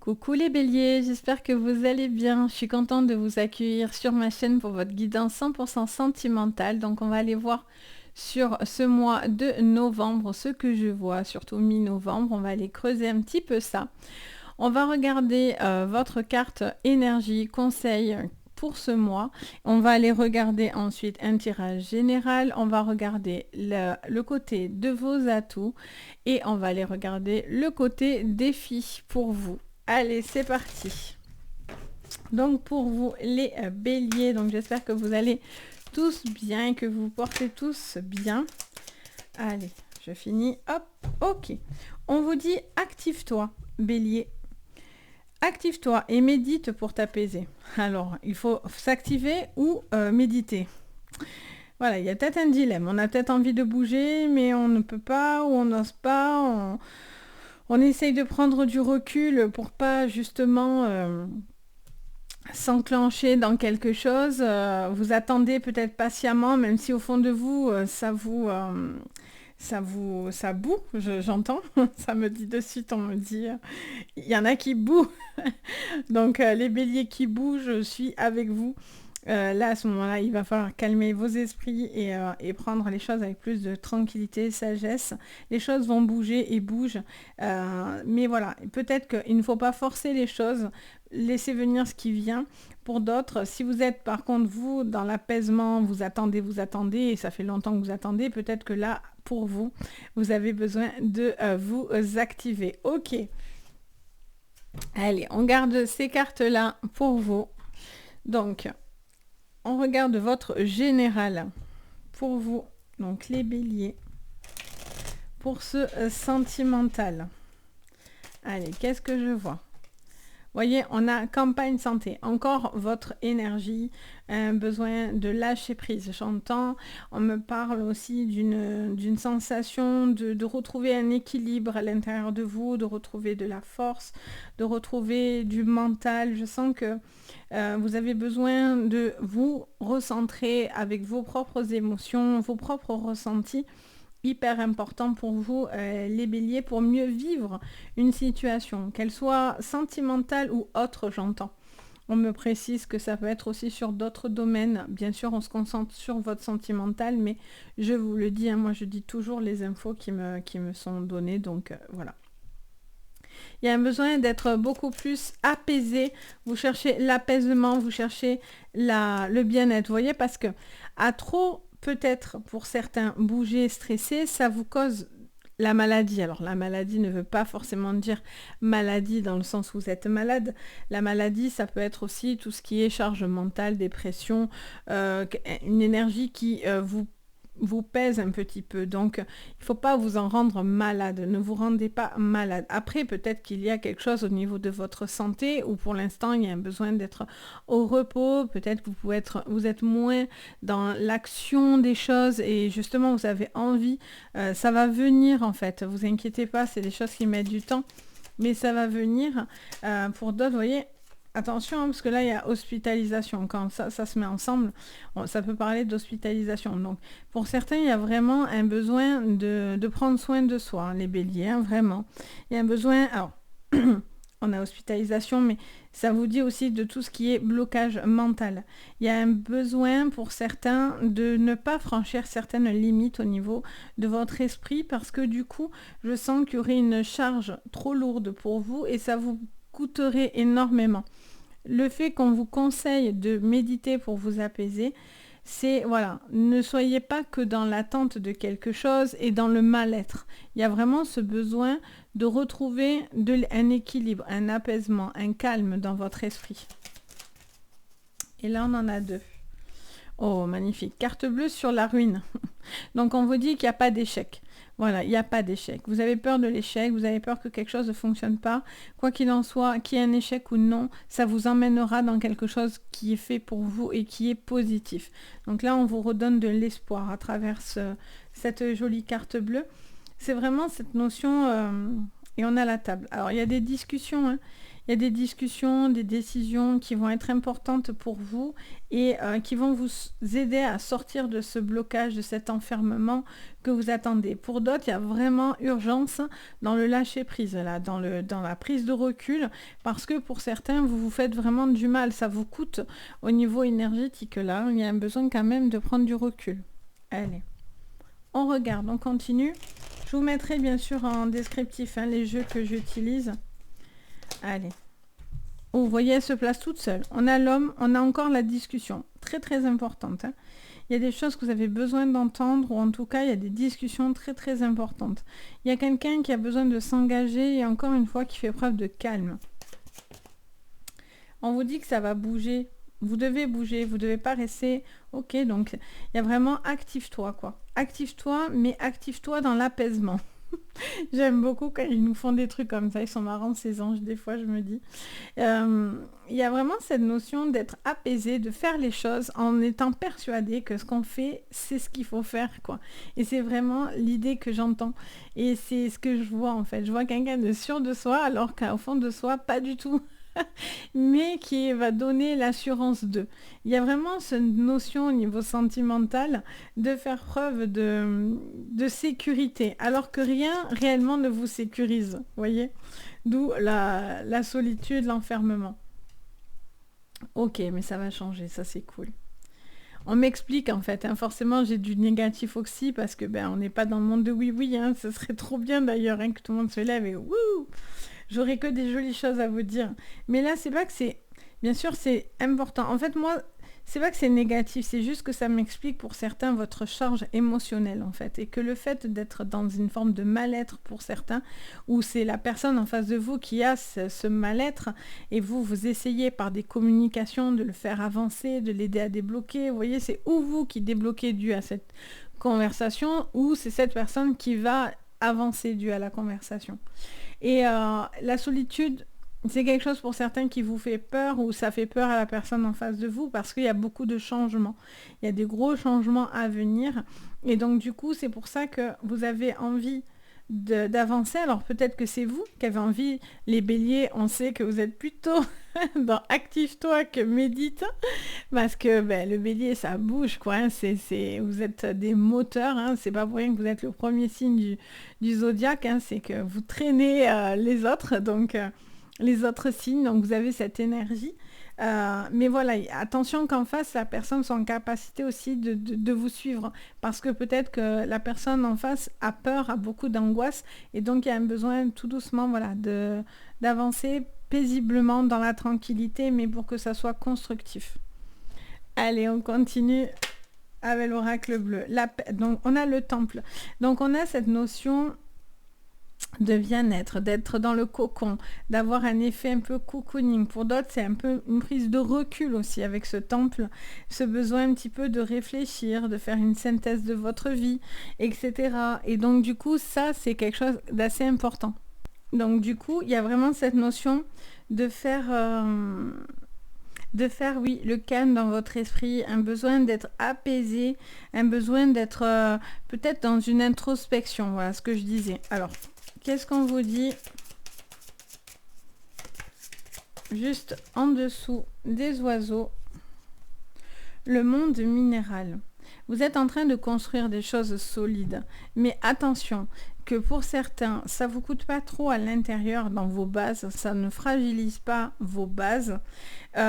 Coucou les béliers, j'espère que vous allez bien. Je suis contente de vous accueillir sur ma chaîne pour votre guidance 100% sentimentale. Donc on va aller voir sur ce mois de novembre ce que je vois, surtout mi-novembre. On va aller creuser un petit peu ça. On va regarder votre carte énergie, conseil pour ce mois. On va aller regarder ensuite un tirage général. On va regarder le côté de vos atouts et on va aller regarder le côté défi pour vous. Allez, c'est parti. Donc pour vous les béliers, donc j'espère que vous allez tous bien, que vous portez tous bien. Allez, je finis. Hop, ok. On vous dit active-toi, bélier. Active-toi et médite pour t'apaiser. Alors, il faut s'activer ou méditer. Voilà, il y a peut-être un dilemme. On a peut-être envie de bouger, mais on ne peut pas ou on n'ose pas. On essaye de prendre du recul pour pas justement s'enclencher dans quelque chose. Vous attendez peut-être patiemment, même si au fond de vous, ça boue, j'entends. Ça me dit de suite, on me dit, il y en a qui bouent. Donc les béliers qui bougent, je suis avec vous. Là, à ce moment-là, il va falloir calmer vos esprits et prendre les choses avec plus de tranquillité, sagesse. Les choses vont bouger et bougent. Mais voilà, peut-être qu'il ne faut pas forcer les choses, laisser venir ce qui vient. Pour d'autres, si vous êtes par contre, vous, dans l'apaisement, vous attendez, et ça fait longtemps que vous attendez, peut-être que là, pour vous, vous avez besoin de vous activer. Ok. Allez, on garde ces cartes-là pour vous. Donc, on regarde votre général pour vous, donc les béliers, pour ce sentimental. Allez, qu'est-ce que je vois? Voyez, on a campagne santé, encore votre énergie, un besoin de lâcher prise. J'entends, on me parle aussi d'une sensation de retrouver un équilibre à l'intérieur de vous, de retrouver de la force, de retrouver du mental. Je sens que vous avez besoin de vous recentrer avec vos propres émotions, vos propres ressentis. Hyper important pour vous, les béliers, pour mieux vivre une situation, qu'elle soit sentimentale ou autre, j'entends. On me précise que ça peut être aussi sur d'autres domaines. Bien sûr, on se concentre sur votre sentimental, mais je vous le dis, hein, moi je dis toujours les infos qui me sont données, donc voilà. Il y a un besoin d'être beaucoup plus apaisé. Vous cherchez l'apaisement, vous cherchez le bien-être, vous voyez, parce que à trop peut-être pour certains bouger, stresser, ça vous cause la maladie. Alors la maladie ne veut pas forcément dire maladie dans le sens où vous êtes malade. La maladie, ça peut être aussi tout ce qui est charge mentale, dépression, une énergie qui vous pèse un petit peu. Donc, il ne faut pas vous en rendre malade. Ne vous rendez pas malade. Après, peut-être qu'il y a quelque chose au niveau de votre santé où pour l'instant, il y a un besoin d'être au repos. Peut-être que vous êtes moins dans l'action des choses et justement, vous avez envie. Ça va venir en fait. Vous inquiétez pas, c'est des choses qui mettent du temps. Mais ça va venir. Pour d'autres, vous voyez... Attention, hein, parce que là, il y a hospitalisation. Quand ça se met ensemble, ça peut parler d'hospitalisation. Donc, pour certains, il y a vraiment un besoin de prendre soin de soi, hein, les béliers, hein, vraiment. Il y a un besoin... Alors, on a hospitalisation, mais ça vous dit aussi de tout ce qui est blocage mental. Il y a un besoin pour certains de ne pas franchir certaines limites au niveau de votre esprit, parce que du coup, je sens qu'il y aurait une charge trop lourde pour vous et ça vous coûterait énormément. Le fait qu'on vous conseille de méditer pour vous apaiser, c'est, voilà, ne soyez pas que dans l'attente de quelque chose et dans le mal-être. Il y a vraiment ce besoin de retrouver un équilibre, un apaisement, un calme dans votre esprit. Et là, on en a deux. Oh, magnifique. Carte bleue sur la ruine. Donc, on vous dit qu'il n'y a pas d'échec. Voilà, il n'y a pas d'échec. Vous avez peur de l'échec, vous avez peur que quelque chose ne fonctionne pas. Quoi qu'il en soit, qu'il y ait un échec ou non, ça vous emmènera dans quelque chose qui est fait pour vous et qui est positif. Donc là, on vous redonne de l'espoir à travers cette jolie carte bleue. C'est vraiment cette notion Et on a la table. Alors, il y a des discussions, hein. Il y a des discussions, des décisions qui vont être importantes pour vous et qui vont vous aider à sortir de ce blocage, de cet enfermement que vous attendez. Pour d'autres, il y a vraiment urgence dans le lâcher-prise, là, dans la prise de recul, parce que pour certains, vous vous faites vraiment du mal. Ça vous coûte au niveau énergétique, là. Il y a un besoin quand même de prendre du recul. Allez, on regarde, on continue. Je vous mettrai bien sûr en descriptif, hein, les jeux que j'utilise. Allez. Oh, vous voyez, elle se place toute seule. On a l'homme, on a encore la discussion. Très, très importante. Hein. Il y a des choses que vous avez besoin d'entendre, ou en tout cas, il y a des discussions très, très importantes. Il y a quelqu'un qui a besoin de s'engager, et encore une fois, qui fait preuve de calme. On vous dit que ça va bouger. Vous devez bouger, vous ne devez pas rester... Ok, donc, il y a vraiment active-toi, quoi. Active-toi, mais active-toi dans l'apaisement. J'aime beaucoup quand ils nous font des trucs comme ça. Ils sont marrants, ces anges, des fois, je me dis. Il y a vraiment cette notion d'être apaisé, de faire les choses en étant persuadé que ce qu'on fait, c'est ce qu'il faut faire, quoi. Et c'est vraiment l'idée que j'entends. Et c'est ce que je vois, en fait. Je vois quelqu'un de sûr de soi, alors qu'au fond de soi, pas du tout. Mais qui va donner l'assurance d'eux. Il y a vraiment cette notion au niveau sentimental de faire preuve de sécurité, alors que rien réellement ne vous sécurise, voyez. D'où la solitude, l'enfermement. Ok, mais ça va changer, ça c'est cool. On m'explique en fait, hein, forcément j'ai du négatif aussi, parce que on n'est pas dans le monde de oui-oui, hein, ce serait trop bien d'ailleurs, hein, que tout le monde se lève et wouh. J'aurais que des jolies choses à vous dire. Mais là, c'est pas que c'est... Bien sûr, c'est important. En fait, moi, c'est pas que c'est négatif. C'est juste que ça m'explique pour certains votre charge émotionnelle, en fait. Et que le fait d'être dans une forme de mal-être pour certains, où c'est la personne en face de vous qui a ce mal-être, et vous essayez par des communications de le faire avancer, de l'aider à débloquer. Vous voyez, c'est ou vous qui débloquez dû à cette conversation, ou c'est cette personne qui va avancer dû à la conversation. Et la solitude, c'est quelque chose pour certains qui vous fait peur, ou ça fait peur à la personne en face de vous, parce qu'il y a beaucoup de changements. Il y a des gros changements à venir. Et donc du coup, c'est pour ça que vous avez envie d'avancer. Alors peut-être que c'est vous qui avez envie. Les béliers, on sait que vous êtes plutôt dans active-toi que médite, parce que le bélier ça bouge, quoi, hein. Vous êtes des moteurs, hein. C'est pas pour rien que vous êtes le premier signe du zodiaque, hein. C'est que vous traînez les autres, donc les autres signes, donc vous avez cette énergie. Mais voilà, attention qu'en face, la personne soit en capacité aussi de vous suivre, parce que peut-être que la personne en face a peur, a beaucoup d'angoisse, et donc il y a un besoin tout doucement, voilà, d'avancer paisiblement dans la tranquillité, mais pour que ça soit constructif. Allez, on continue avec l'oracle bleu. Donc on a le temple. Donc on a cette notion de bien-être, d'être dans le cocon, d'avoir un effet un peu cocooning. Pour d'autres, c'est un peu une prise de recul aussi avec ce temple, ce besoin un petit peu de réfléchir, de faire une synthèse de votre vie, etc. Et donc du coup, ça, c'est quelque chose d'assez important. Donc du coup, il y a vraiment cette notion de faire, oui, le calme dans votre esprit, un besoin d'être apaisé, un besoin d'être peut-être dans une introspection, voilà ce que je disais. Alors, qu'est-ce qu'on vous dit juste en dessous des oiseaux? Le monde minéral. Vous êtes en train de construire des choses solides, mais attention, que pour certains, ça ne vous coûte pas trop à l'intérieur dans vos bases, ça ne fragilise pas vos bases. Il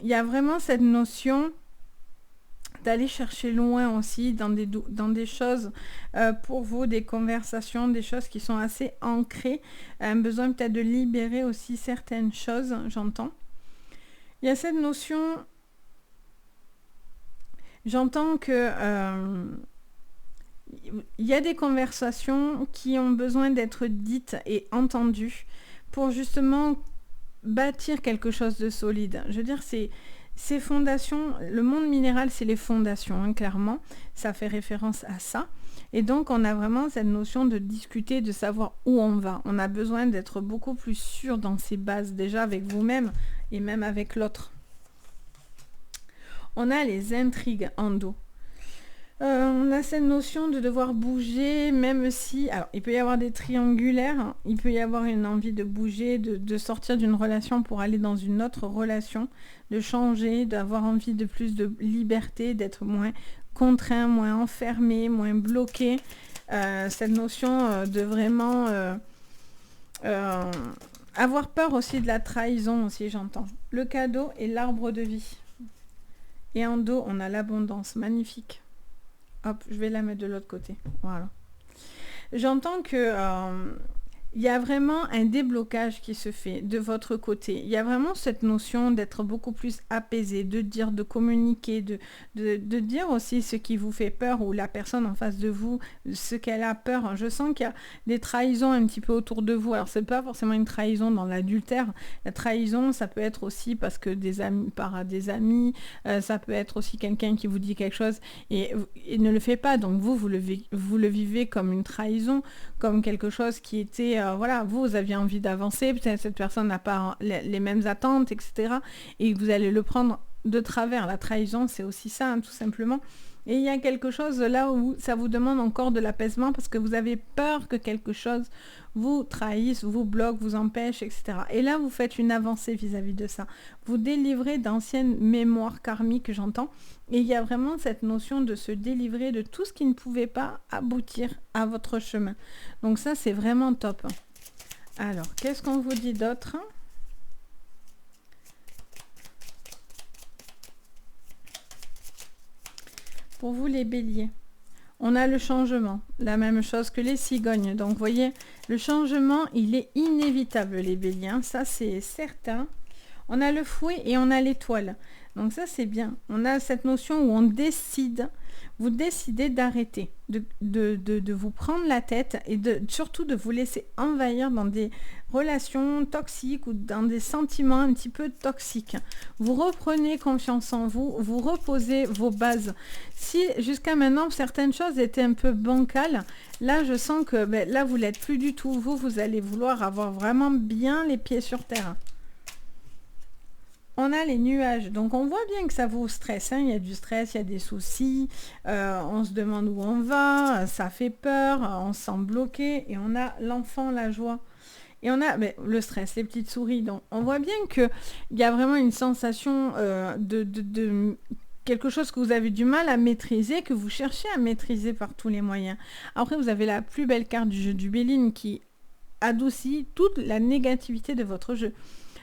y a vraiment cette notion d'aller chercher loin aussi dans des choses pour vous, des conversations, des choses qui sont assez ancrées, un besoin peut-être de libérer aussi certaines choses, j'entends. Il y a cette notion, j'entends que il y a des conversations qui ont besoin d'être dites et entendues pour justement bâtir quelque chose de solide. Je veux dire, ces fondations, le monde minéral, c'est les fondations, hein, clairement. Ça fait référence à ça. Et donc, on a vraiment cette notion de discuter, de savoir où on va. On a besoin d'être beaucoup plus sûr dans ses bases, déjà avec vous-même et même avec l'autre. On a les intrigues en dos. On a cette notion de devoir bouger, même si... Alors, il peut y avoir des triangulaires, hein. Il peut y avoir une envie de bouger, de sortir d'une relation pour aller dans une autre relation, de changer, d'avoir envie de plus de liberté, d'être moins contraint, moins enfermé, moins bloqué. Cette notion de vraiment avoir peur aussi de la trahison, aussi, j'entends. Le cadeau et l'arbre de vie. Et en dos, on a l'abondance, magnifique. Hop, je vais la mettre de l'autre côté. Voilà. J'entends que il y a vraiment un déblocage qui se fait de votre côté. Il y a vraiment cette notion d'être beaucoup plus apaisé, de dire, de communiquer, de dire aussi ce qui vous fait peur ou la personne en face de vous, ce qu'elle a peur. Je sens qu'il y a des trahisons un petit peu autour de vous. Alors, c'est pas forcément une trahison dans l'adultère. La trahison, ça peut être aussi parce que des amis, par des amis, ça peut être aussi quelqu'un qui vous dit quelque chose et ne le fait pas. Donc, vous le vivez comme une trahison, comme quelque chose qui était voilà, vous aviez envie d'avancer, peut-être cette personne n'a pas les mêmes attentes, etc. Et vous allez le prendre de travers. La trahison, c'est aussi ça, hein, tout simplement. Et il y a quelque chose là où ça vous demande encore de l'apaisement parce que vous avez peur que quelque chose vous trahisse, vous bloque, vous empêche, etc. Et là, vous faites une avancée vis-à-vis de ça. Vous délivrez d'anciennes mémoires karmiques, j'entends. Et il y a vraiment cette notion de se délivrer de tout ce qui ne pouvait pas aboutir à votre chemin. Donc ça, c'est vraiment top. Alors, qu'est-ce qu'on vous dit d'autre ? Pour vous, les béliers, on a le changement, la même chose que les cigognes. Donc, vous voyez, le changement, il est inévitable, les béliers. Hein. Ça, c'est certain. On a le fouet et on a l'étoile. Donc ça, c'est bien. On a cette notion où on décide, vous décidez d'arrêter, de vous prendre la tête et surtout de vous laisser envahir dans des relations toxiques ou dans des sentiments un petit peu toxiques. Vous reprenez confiance en vous, vous reposez vos bases. Si jusqu'à maintenant, certaines choses étaient un peu bancales, là, je sens que là, vous l'êtes plus du tout. Vous allez vouloir avoir vraiment bien les pieds sur terre. On a les nuages, donc on voit bien que ça vous stresse, hein. Il y a du stress, il y a des soucis, on se demande où on va, ça fait peur, on se sent bloqué, et on a l'enfant, la joie. Et on a le stress, les petites souris, donc on voit bien qu'il y a vraiment une sensation de quelque chose que vous avez du mal à maîtriser, que vous cherchez à maîtriser par tous les moyens. Après, vous avez la plus belle carte du jeu du Béline qui adoucit toute la négativité de votre jeu.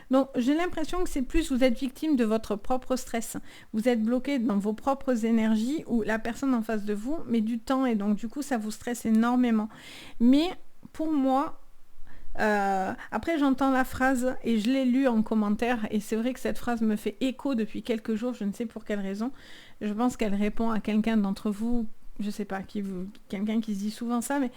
Donc, j'ai l'impression que c'est plus vous êtes victime de votre propre stress. Vous êtes bloqué dans vos propres énergies ou la personne en face de vous met du temps et donc du coup, ça vous stresse énormément. Mais pour moi, après j'entends la phrase et je l'ai lue en commentaire et c'est vrai que cette phrase me fait écho depuis quelques jours, je ne sais pour quelle raison. Je pense qu'elle répond à quelqu'un d'entre vous, je ne sais pas, quelqu'un qui se dit souvent ça, mais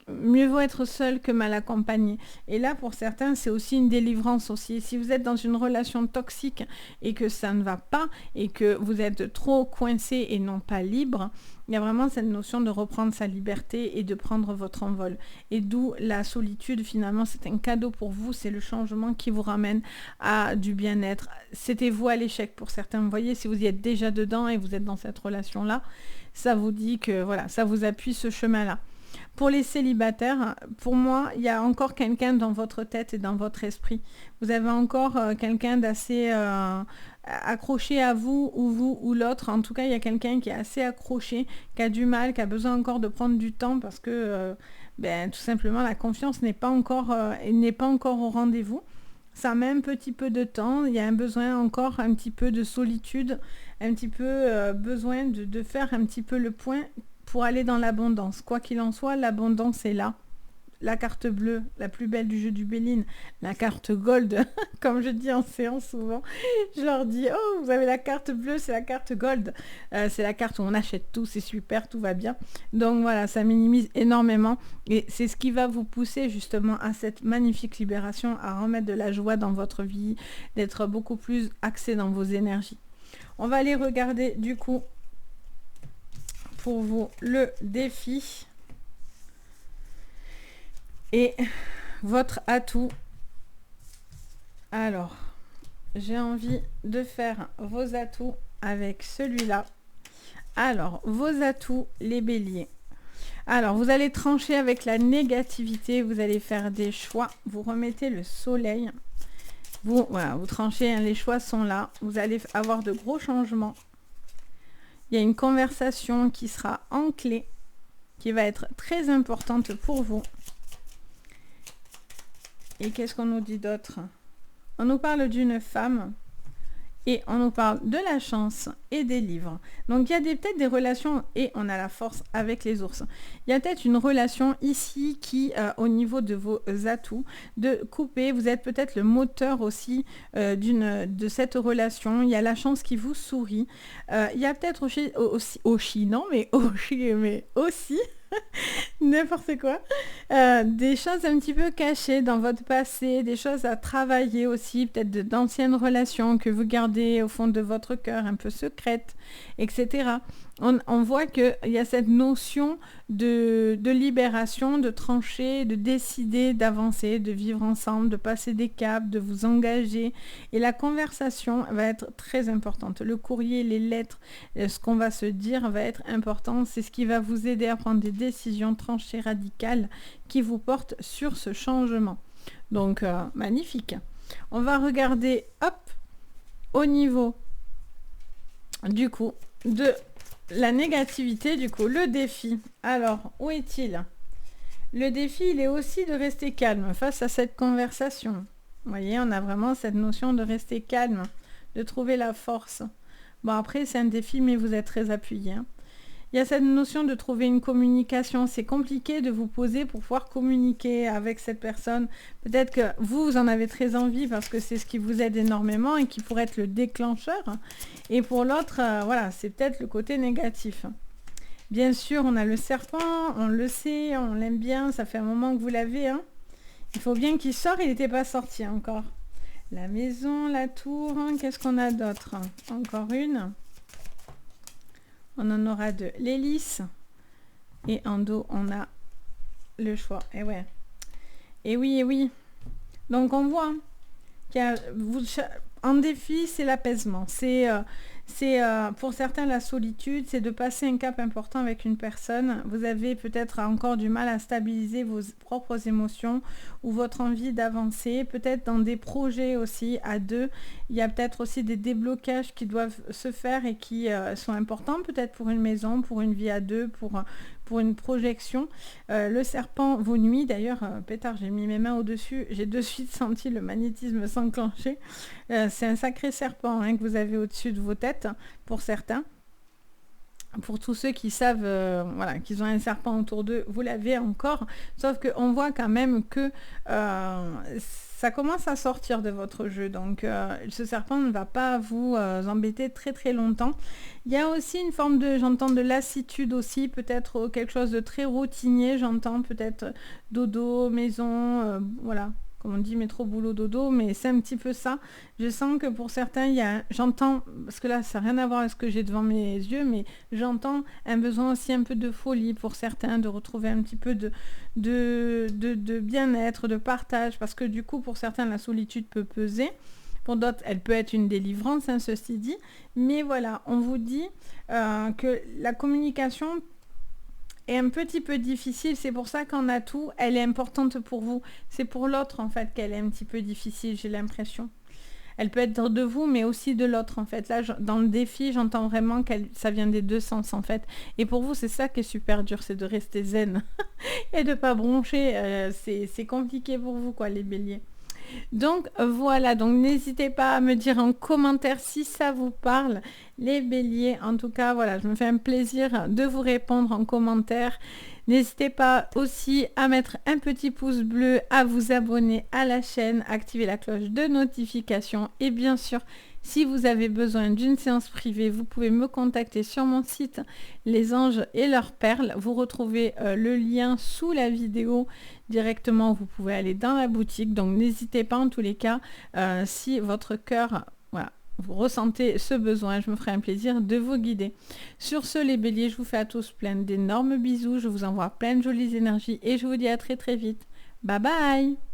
mieux vaut être seul que mal accompagné. Et là, pour certains, c'est aussi une délivrance aussi. Si vous êtes dans une relation toxique et que ça ne va pas et que vous êtes trop coincé et non pas libre, il y a vraiment cette notion de reprendre sa liberté et de prendre votre envol. Et d'où la solitude, finalement, c'est un cadeau pour vous, c'est le changement qui vous ramène à du bien-être. C'était vous à l'échec pour certains. Vous voyez, si vous y êtes déjà dedans et vous êtes dans cette relation-là, ça vous dit que, voilà, ça vous appuie ce chemin-là. Pour les célibataires, pour moi, il y a encore quelqu'un dans votre tête et dans votre esprit. Vous avez encore quelqu'un d'assez accroché à vous ou l'autre. En tout cas, il y a quelqu'un qui est assez accroché, qui a du mal, qui a besoin encore de prendre du temps parce que tout simplement, la confiance n'est pas encore au rendez-vous. Ça met un petit peu de temps. Il y a un besoin encore un petit peu de solitude, un petit peu besoin de faire un petit peu le point pour aller dans l'abondance. Quoi qu'il en soit, l'abondance est là. La carte bleue, la plus belle du jeu du Béline, la carte gold, comme je dis en séance souvent, je leur dis, oh, vous avez la carte bleue, c'est la carte gold. C'est la carte où on achète tout, c'est super, tout va bien. Donc voilà, ça minimise énormément. Et c'est ce qui va vous pousser justement à cette magnifique libération, à remettre de la joie dans votre vie, d'être beaucoup plus axé dans vos énergies. On va aller regarder du coup pour vous le défi et votre atout. Alors, j'ai envie de faire vos atouts avec celui-là. Alors, vos atouts, les béliers. Alors, vous allez trancher avec la négativité, vous allez faire des choix, vous remettez le soleil, voilà, vous tranchez, hein, les choix sont là, vous allez avoir de gros changements. Il y a une conversation qui sera en clé, qui va être très importante pour vous. Et qu'est-ce qu'on nous dit d'autre? On nous parle d'une femme. Et on nous parle de la chance et des livres. Donc il y a peut-être des relations, et on a la force avec les ours. Il y a peut-être une relation ici qui, au niveau de vos atouts, de couper, vous êtes peut-être le moteur aussi de cette relation. Il y a la chance qui vous sourit. Il y a peut-être aussi n'importe quoi, des choses un petit peu cachées dans votre passé, des choses à travailler aussi, peut-être d'anciennes relations que vous gardez au fond de votre cœur, un peu secrètes, etc. On voit qu'il y a cette notion de libération, de trancher, de décider d'avancer, de vivre ensemble, de passer des caps, de vous engager. Et la conversation va être très importante. Le courrier, les lettres, ce qu'on va se dire va être important. C'est ce qui va vous aider à prendre des décisions tranchées, radicales, qui vous portent sur ce changement. Donc, magnifique. On va regarder, hop, au niveau, du coup, de la négativité, du coup, le défi. Alors, où est-il? Le défi, il est aussi de rester calme face à cette conversation. Vous voyez, on a vraiment cette notion de rester calme, de trouver la force. Bon, après, c'est un défi, mais vous êtes très appuyé. Hein. Il y a cette notion de trouver une communication. C'est compliqué de vous poser pour pouvoir communiquer avec cette personne. Peut-être que vous en avez très envie parce que c'est ce qui vous aide énormément et qui pourrait être le déclencheur. Et pour l'autre, voilà, c'est peut-être le côté négatif. Bien sûr, on a le serpent, on le sait, on l'aime bien, ça fait un moment que vous l'avez. Hein. Il faut bien qu'il sorte, il n'était pas sorti encore. La maison, la tour, hein, qu'est-ce qu'on a d'autre? Encore une. On en aura deux. L'hélice. Et en dos, on a le choix. Et ouais. Et oui, et oui. Donc, on voit en défi, c'est l'apaisement. C'est pour certains la solitude, c'est de passer un cap important avec une personne. Vous avez peut-être encore du mal à stabiliser vos propres émotions ou votre envie d'avancer. Peut-être dans des projets aussi à deux. Il y a peut-être aussi des déblocages qui doivent se faire et qui sont importants. Peut-être pour une maison, pour une vie à deux, pour une projection. Le serpent vous nuit. D'ailleurs, pétard, j'ai mis mes mains au-dessus. J'ai de suite senti le magnétisme s'enclencher. C'est un sacré serpent hein, que vous avez au-dessus de vos têtes, pour certains. Pour tous ceux qui savent voilà, qu'ils ont un serpent autour d'eux, vous l'avez encore. Sauf qu'on voit quand même que ça commence à sortir de votre jeu. Donc ce serpent ne va pas vous embêter très très longtemps. Il y a aussi une forme j'entends de lassitude aussi, peut-être quelque chose de très routinier. J'entends peut-être dodo, maison, voilà. Comme on dit, métro, boulot, dodo, mais c'est un petit peu ça. Je sens que pour certains, j'entends, parce que là, ça n'a rien à voir avec ce que j'ai devant mes yeux, mais j'entends un besoin aussi un peu de folie pour certains, de retrouver un petit peu de bien-être, de partage, parce que du coup, pour certains, la solitude peut peser. Pour d'autres, elle peut être une délivrance, hein, ceci dit. Mais voilà, on vous dit que la communication est un petit peu difficile, c'est pour ça qu'en atout, elle est importante pour vous. C'est pour l'autre, en fait, qu'elle est un petit peu difficile, j'ai l'impression. Elle peut être de vous, mais aussi de l'autre, en fait. Là, dans le défi, j'entends vraiment que ça vient des deux sens, en fait. Et pour vous, c'est ça qui est super dur, c'est de rester zen et de ne pas broncher. C'est compliqué pour vous, quoi, les béliers. Donc voilà, donc n'hésitez pas à me dire en commentaire si ça vous parle, les béliers. En tout cas, voilà, je me fais un plaisir de vous répondre en commentaire. N'hésitez pas aussi à mettre un petit pouce bleu, à vous abonner à la chaîne, activer la cloche de notification et bien sûr, si vous avez besoin d'une séance privée, vous pouvez me contacter sur mon site Les Anges et leurs perles. Vous retrouvez le lien sous la vidéo directement. Vous pouvez aller dans la boutique. Donc n'hésitez pas en tous les cas, si votre cœur, voilà, vous ressentez ce besoin, je me ferai un plaisir de vous guider. Sur ce, les béliers, je vous fais à tous plein d'énormes bisous. Je vous envoie plein de jolies énergies et je vous dis à très très vite. Bye bye!